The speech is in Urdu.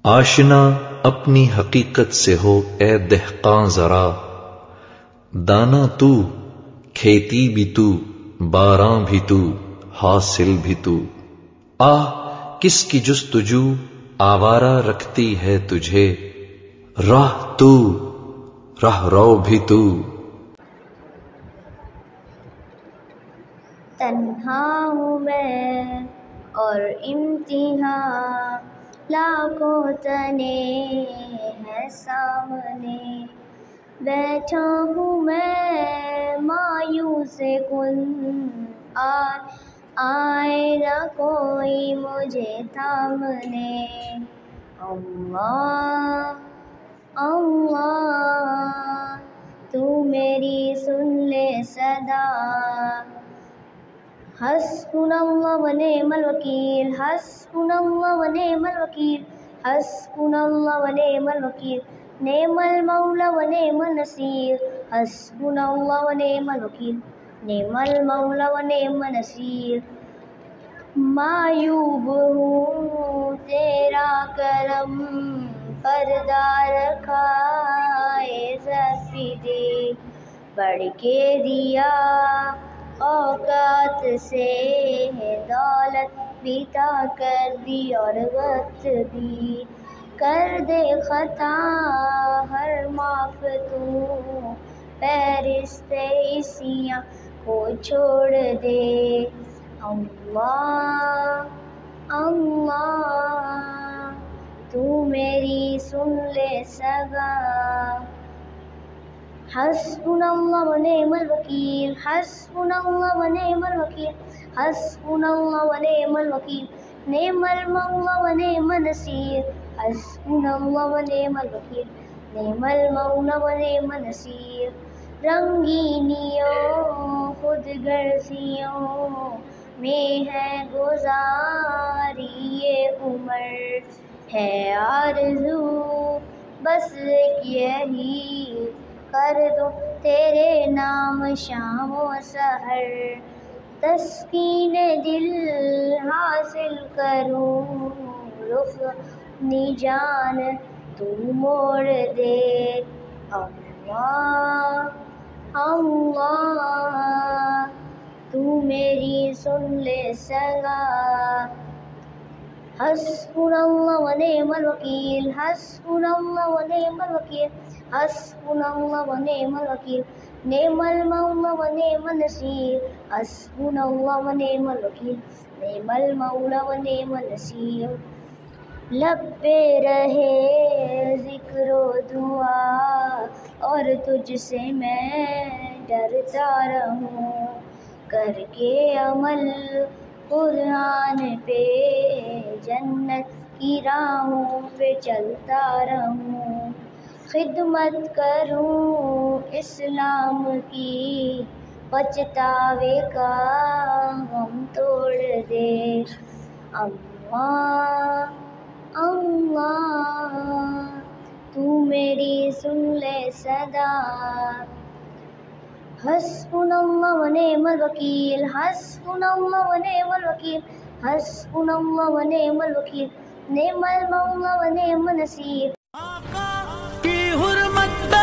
آشنا اپنی حقیقت سے ہو اے دہقاں ذرا، دانا تو، کھیتی بھی تو، باراں بھی تو، حاصل بھی تو۔ آہ کس کی جستجو آوارہ رکھتی ہے تجھے، راہ تو، راہ رو بھی تو۔ تنہا ہوں میں اور امتحان، لاکھوں تنے ہے سامنے، بیٹھا ہوں میں مایوس کن، آئے نہ کوئی مجھے تھامنے۔ اللہ اللہ تو میری سن لے صدا، حسبنا اللہ و نعم الوکیل، حسبنا اللہ و نعم الوکیل، حسبنا اللہ و نعم الوکیل، نعم المولا و نعم النصیر، حسبنا اللہ و نعم الوکیل، نعم المولا و نعم النصیر۔ معیوب ہوں تیرا کرم پردہ رکھا، عزت بھی دے بڑھ کے دیا اوقات سے، دولت بھی عطا کر دی اور وقت بھی، کر دے خطا ہر معاف تو، فہرست عصیاں کو چھوڑ دے۔ اللہ اللہ تو میری سن لے سگا، حسبنا اللہ و نعم الوکیل، حسبنا اللہ و نعم الوکیل، حسبنا اللہ و نعم الوکیل، نعم المولا و نعم النصیر، حسبنا اللہ و نعم الوکیل، نعم المولا و نعم النصیر۔ رنگینیوں خود غرضیوں میں ہے گزاری یہ عمر، ہے آرزو بس ایک یہی، کر دو تیرے نام شام و سحر، تسکین دل حاصل کروں، رخ اپنی جان تو موڑ دے۔ اللہ اللہ تو میری سن لے سگا، حسبنا اللہ و نعم الوکیل، حسبنا اللہ و نعم الوکیل، حسبنا اللہ و نعم الوکیل، نعم المولا و نعم النصیر، حسبنا اللہ و نعم الوکیل، نعم المولا و نعم النصیر۔ لب پہ رہے ذکر و دعا اور تجھ سے میں ڈرتا رہوں، کر کے عمل قرآن پہ جنت کی راہوں پہ چلتا رہوں، خدمت کروں اسلام کی پچھتاوے کا غم توڑ دے۔ اللہ اللہ تو میری سن لے صدا، حسبنا اللہ و نعم الوکیل، حسبنا اللہ و نعم الوکیل، حسبنا اللہ و نعم الوکیل، نعم المولا و نعم النصیر۔ آقا کی حرمت